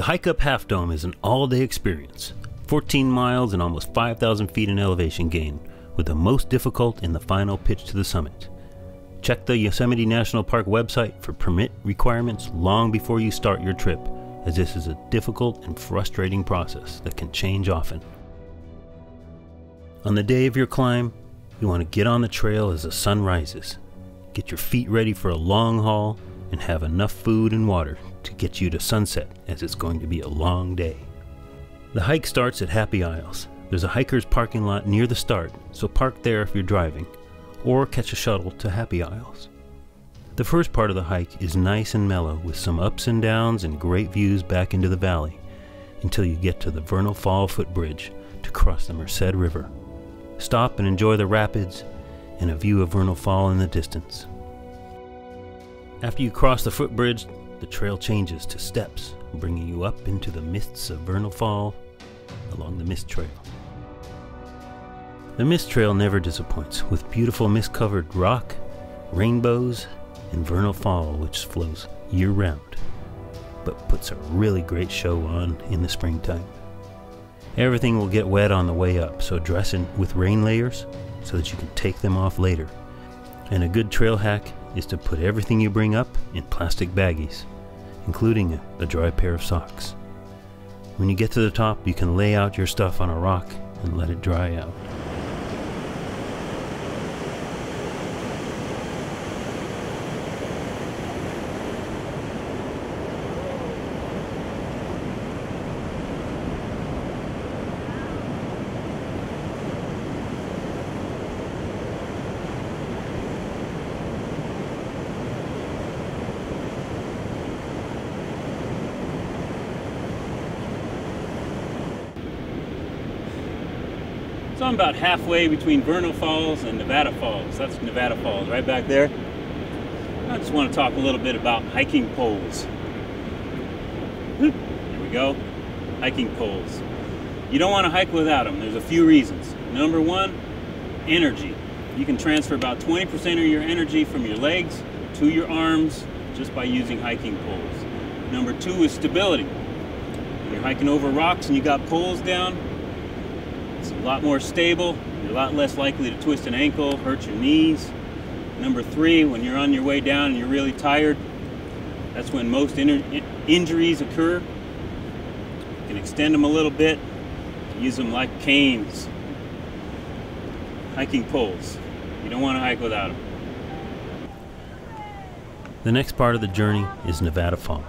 hike up Half Dome is an all-day experience. 14 miles and almost 5,000 feet in elevation gain, with the most difficult in the final pitch to the summit. Check the Yosemite National Park website for permit requirements long before you start your trip, as this is a difficult and frustrating process that can change often. On the day of your climb, you want to get on the trail as the sun rises. Get your feet ready for a long haul and have enough food and water to get you to sunset, as it's going to be a long day. The hike starts at Happy Isles. There's a hiker's parking lot near the start, so park there if you're driving, or catch a shuttle to Happy Isles. The first part of the hike is nice and mellow with some ups and downs and great views back into the valley, until you get to the Vernal Fall footbridge to cross the Merced River. Stop and enjoy the rapids and a view of Vernal Fall in the distance. After you cross the footbridge, the trail changes to steps, bringing you up into the mists of Vernal Fall along the Mist Trail. The Mist Trail never disappoints, with beautiful mist-covered rock, rainbows, and Vernal Fall, which flows year-round, but puts a really great show on in the springtime. Everything will get wet on the way up, so dress in with rain layers so that you can take them off later. And a good trail hack is to put everything you bring up in plastic baggies, including a dry pair of socks. When you get to the top, you can lay out your stuff on a rock and let it dry out. So I'm about halfway between Vernal Falls and Nevada Falls. That's Nevada Falls right back there. I just want to talk a little bit about hiking poles. There we go, hiking poles. You don't want to hike without them. There's a few reasons. Number one, energy. You can transfer about 20% of your energy from your legs to your arms just by using hiking poles. Number two is stability. When you're hiking over rocks and you got poles down, it's a lot more stable. You're a lot less likely to twist an ankle, hurt your knees. Number three, when you're on your way down and you're really tired, that's when most injuries occur. You can extend them a little bit, use them like canes. Hiking poles. You don't want to hike without them. The next part of the journey is Nevada Fall.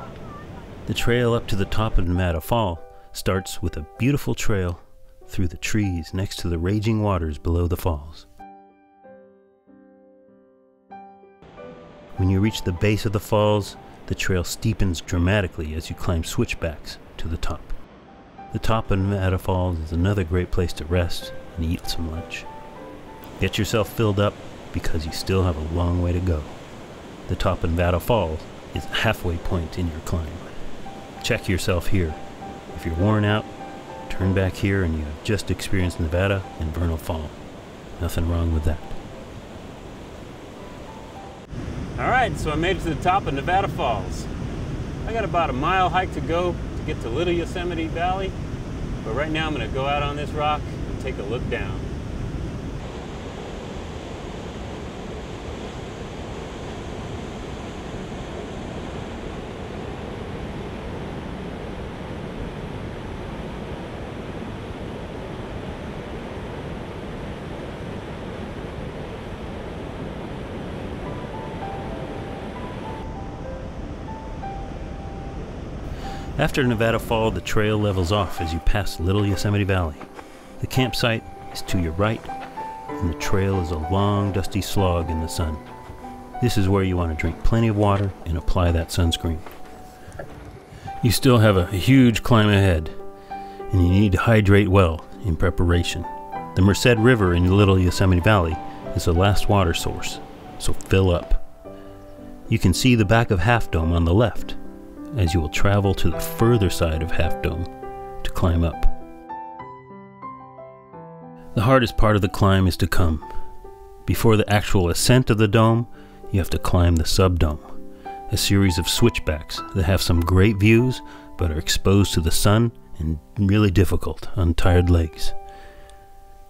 The trail up to the top of Nevada Fall starts with a beautiful trail through the trees next to the raging waters below the falls. When you reach the base of the falls, the trail steepens dramatically as you climb switchbacks to the top. The top of Nevada Falls is another great place to rest and eat some lunch. Get yourself filled up because you still have a long way to go. The top of Nevada Falls is a halfway point in your climb. Check yourself here. If you're worn out, turn back here and you have just experienced Nevada and Vernal Fall. Nothing wrong with that. Alright, so I made it to the top of Nevada Falls. I got about a mile hike to go to get to Little Yosemite Valley, but right now I'm going to go out on this rock and take a look down. After Nevada Fall, the trail levels off as you pass Little Yosemite Valley. The campsite is to your right, and the trail is a long, dusty slog in the sun. This is where you want to drink plenty of water and apply that sunscreen. You still have a huge climb ahead, and you need to hydrate well in preparation. The Merced River in Little Yosemite Valley is the last water source, so fill up. You can see the back of Half Dome on the left, as you will travel to the further side of Half Dome to climb up. The hardest part of the climb is to come. Before the actual ascent of the dome, you have to climb the subdome, a series of switchbacks that have some great views, but are exposed to the sun and really difficult on tired legs.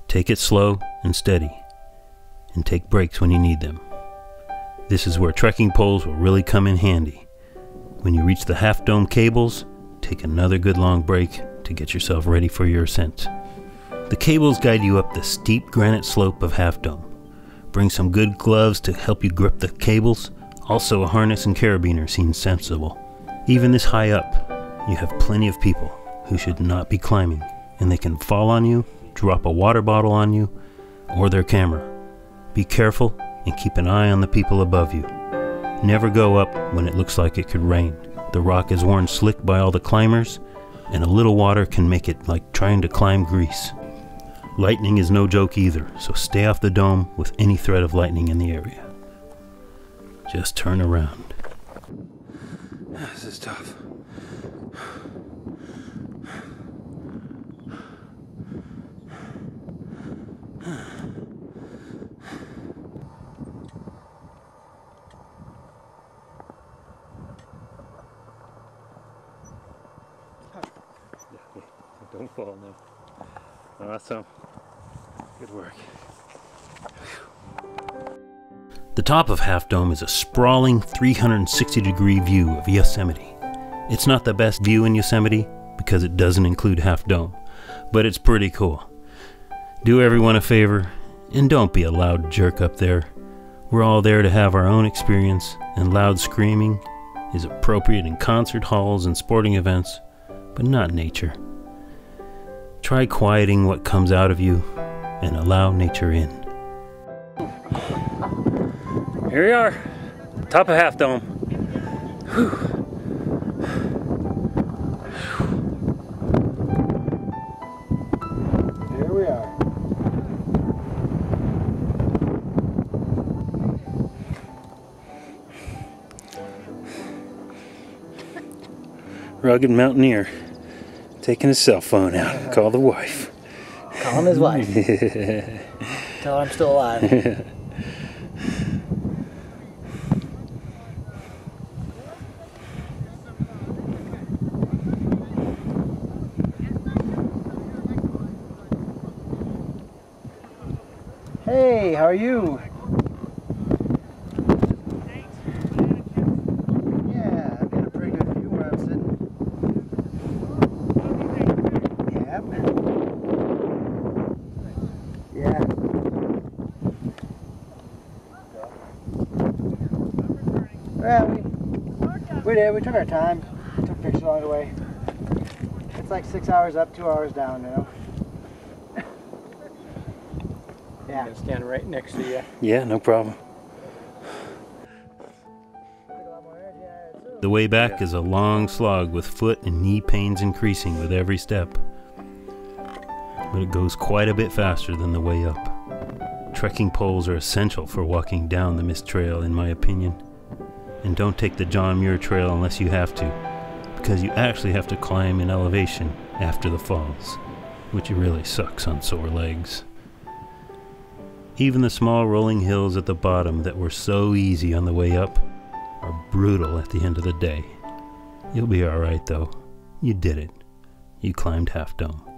Take it slow and steady, and take breaks when you need them. This is where trekking poles will really come in handy. When you reach the Half Dome cables, take another good long break to get yourself ready for your ascent. The cables guide you up the steep granite slope of Half Dome. Bring some good gloves to help you grip the cables. Also, a harness and carabiner seems sensible. Even this high up, you have plenty of people who should not be climbing, and they can fall on you, drop a water bottle on you, or their camera. Be careful and keep an eye on the people above you. Never go up when it looks like it could rain. The rock is worn slick by all the climbers, and a little water can make it like trying to climb grease. Lightning is no joke either, so stay off the dome with any threat of lightning in the area. Just turn around. This is tough. Don't fall now. Awesome. Good work. The top of Half Dome is a sprawling 360-degree view of Yosemite. It's not the best view in Yosemite because it doesn't include Half Dome, but it's pretty cool. Do everyone a favor and don't be a loud jerk up there. We're all there to have our own experience, and loud screaming is appropriate in concert halls and sporting events, but not nature. Try quieting what comes out of you and allow nature in. Here we are, top of Half Dome. Whew. Here we are. Rugged mountaineer taking his cell phone out. Call the wife. Calling his wife. Tell her I'm still alive. Hey, how are you? Yeah, I've got a pretty good view where I'm sitting. Yep. Yeah. Well, we did. We took our time. Took pictures along the way. It's like 6 hours up, 2 hours down, you know. Yeah. I'm gonna stand right next to you. Yeah, no problem. The way back is a long slog with foot and knee pains increasing with every step. But it goes quite a bit faster than the way up. Trekking poles are essential for walking down the Mist Trail, in my opinion. And don't take the John Muir Trail unless you have to, because you actually have to climb in elevation after the falls, which really sucks on sore legs. Even the small rolling hills at the bottom that were so easy on the way up are brutal at the end of the day. You'll be alright though. You did it. You climbed Half Dome.